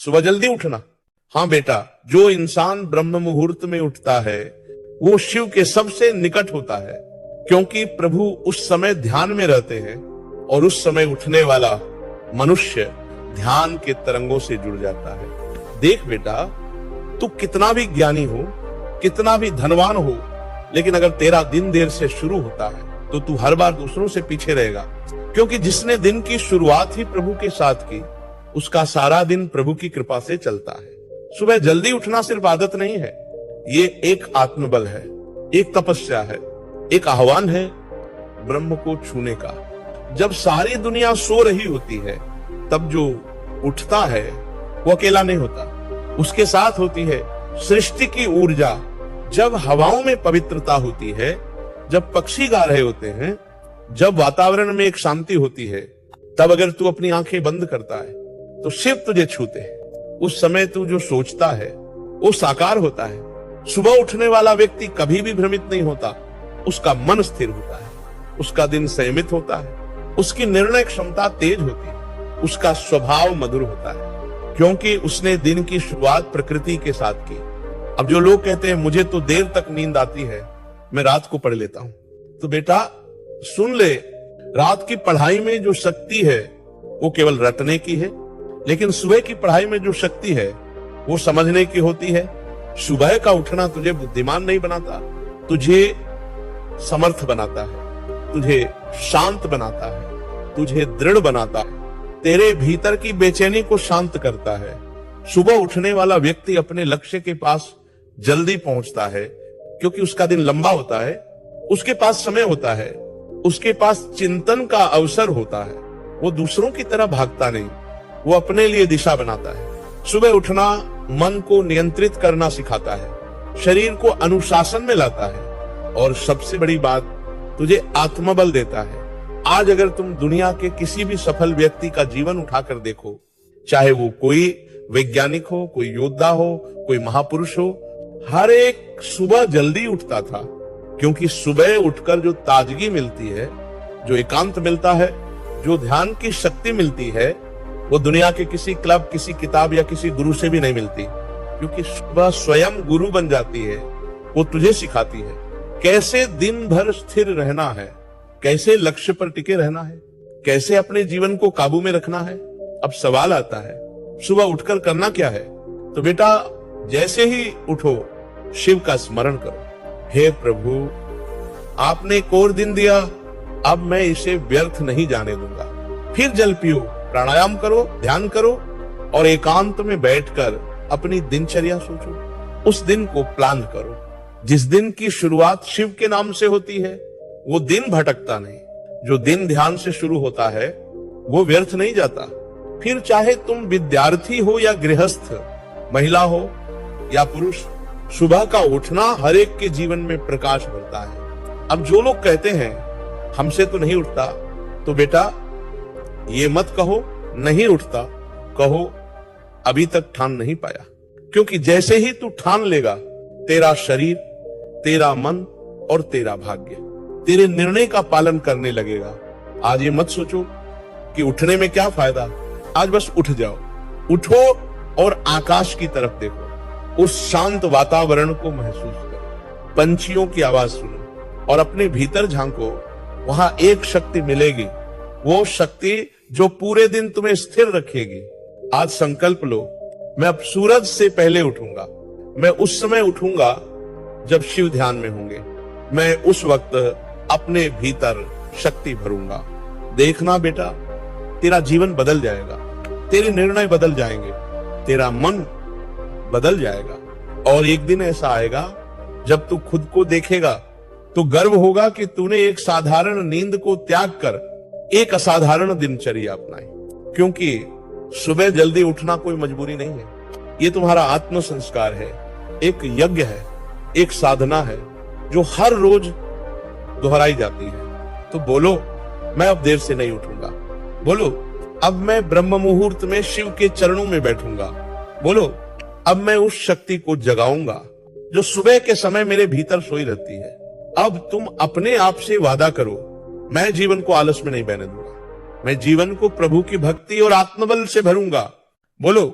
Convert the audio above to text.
सुबह जल्दी उठना। हाँ बेटा, जो इंसान ब्रह्म मुहूर्त में उठता है वो शिव के सबसे निकट होता है, क्योंकि प्रभु उस समय ध्यान में रहते हैं और उस समय उठने वाला मनुष्य ध्यान के तरंगों से जुड़ जाता है। देख बेटा, तू कितना भी ज्ञानी हो, कितना भी धनवान हो, लेकिन अगर तेरा दिन देर से शुरू होता है तो तू हर बार दूसरों से पीछे रहेगा, क्योंकि जिसने दिन की शुरुआत ही प्रभु के साथ की उसका सारा दिन प्रभु की कृपा से चलता है। सुबह जल्दी उठना सिर्फ आदत नहीं है, ये एक आत्मबल है, एक तपस्या है, एक आह्वान है ब्रह्म को छूने का। जब सारी दुनिया सो रही होती है तब जो उठता है वो अकेला नहीं होता, उसके साथ होती है सृष्टि की ऊर्जा। जब हवाओं में पवित्रता होती है, जब पक्षी गा रहे होते हैं, जब वातावरण में एक शांति होती है, तब अगर तू अपनी आंखें बंद करता है तो शिव तुझे छूते हैं। उस समय तू जो सोचता है वो साकार होता है। सुबह उठने वाला व्यक्ति कभी भी भ्रमित नहीं होता, उसका मन स्थिर होता है, उसका दिन संयमित होता है, उसकी निर्णय क्षमता तेज होती है, उसका स्वभाव मधुर होता है, क्योंकि उसने दिन की शुरुआत प्रकृति के साथ की। अब जो लोग कहते हैं मुझे तो देर तक नींद आती है, मैं रात को पढ़ लेता हूं, तो बेटा सुन ले, रात की पढ़ाई में जो शक्ति है वो केवल रटने की है, लेकिन सुबह की पढ़ाई में जो शक्ति है वो समझने की होती है। सुबह का उठना तुझे बुद्धिमान नहीं बनाता, तुझे समर्थ बनाता है, तुझे शांत बनाता है, तुझे दृढ़ बनाता है, तेरे भीतर की बेचैनी को शांत करता है। सुबह उठने वाला व्यक्ति अपने लक्ष्य के पास जल्दी पहुंचता है, क्योंकि उसका दिन लंबा होता है, उसके पास समय होता है, उसके पास चिंतन का अवसर होता है। वो दूसरों की तरह भागता नहीं, वो अपने लिए दिशा बनाता है। सुबह उठना मन को नियंत्रित करना सिखाता है, शरीर को अनुशासन में लाता है, और सबसे बड़ी बात तुझे आत्मबल देता है। आज अगर तुम दुनिया के किसी भी सफल व्यक्ति का जीवन उठाकर देखो, चाहे वो कोई वैज्ञानिक हो, कोई योद्धा हो, कोई महापुरुष हो, हर एक सुबह जल्दी उठता था, क्योंकि सुबह उठकर जो ताजगी मिलती है, जो एकांत मिलता है, जो ध्यान की शक्ति मिलती है, वो दुनिया के किसी क्लब, किसी किताब या किसी गुरु से भी नहीं मिलती, क्योंकि सुबह स्वयं गुरु बन जाती है। वो तुझे सिखाती है कैसे दिन भर स्थिर रहना है, कैसे लक्ष्य पर टिके रहना है, कैसे अपने जीवन को काबू में रखना है। अब सवाल आता है सुबह उठकर करना क्या है? तो बेटा जैसे ही उठो शिव का स्मरण करो, हे प्रभु आपने एक और दिन दिया, अब मैं इसे व्यर्थ नहीं जाने दूंगा। फिर जल पियो, प्राणायाम करो, ध्यान करो, और एकांत में बैठकर अपनी दिनचर्या सोचो। उस दिन को प्लान करो। जिस दिन की शुरुआत शिव के नाम से होती है वो दिन भटकता नहीं, जो दिन ध्यान से शुरू होता है वो व्यर्थ नहीं जाता। फिर चाहे तुम विद्यार्थी हो या गृहस्थ, महिला हो या पुरुष, सुबह का उठना हर एक के जीवन में प्रकाश भरता है। अब जो लोग कहते हैं हमसे तो नहीं उठता, तो बेटा ये मत कहो नहीं उठता, कहो अभी तक ठान नहीं पाया। क्योंकि जैसे ही तू ठान लेगा, तेरा शरीर, तेरा मन और तेरा भाग्य तेरे निर्णय का पालन करने लगेगा। आज ये मत सोचो कि उठने में क्या फायदा, आज बस उठ जाओ। उठो और आकाश की तरफ देखो, उस शांत वातावरण को महसूस करो, पंछियों की आवाज सुनो और अपने भीतर झांको। वहां एक शक्ति मिलेगी, वो शक्ति जो पूरे दिन तुम्हें स्थिर रखेगी। आज संकल्प लो, मैं अब सूरज से पहले उठूंगा। मैं उस समय उठूंगा जब शिव ध्यान में होंगे। मैं उस वक्त अपने भीतर शक्ति भरूंगा। देखना बेटा, तेरा जीवन बदल जाएगा, तेरे निर्णय बदल जाएंगे, तेरा मन बदल जाएगा। और एक दिन ऐसा आएगा जब तू खुद को देखेगा तो गर्व होगा कि तूने एक साधारण नींद को त्याग कर एक असाधारण दिनचर्या अपनाई। क्योंकि सुबह जल्दी उठना कोई मजबूरी नहीं है, ये तुम्हारा आत्म संस्कार है, एक यज्ञ है, एक साधना है जो हर रोज दोहराई जाती है। तो बोलो मैं अब देर से नहीं उठूंगा, बोलो अब मैं ब्रह्म मुहूर्त में शिव के चरणों में बैठूंगा, बोलो अब मैं उस शक्ति को जगाऊंगा जो सुबह के समय मेरे भीतर सोई रहती है। अब तुम अपने आप से वादा करो, मैं जीवन को आलस में नहीं बहने दूंगा, मैं जीवन को प्रभु की भक्ति और आत्मबल से भरूंगा। बोलो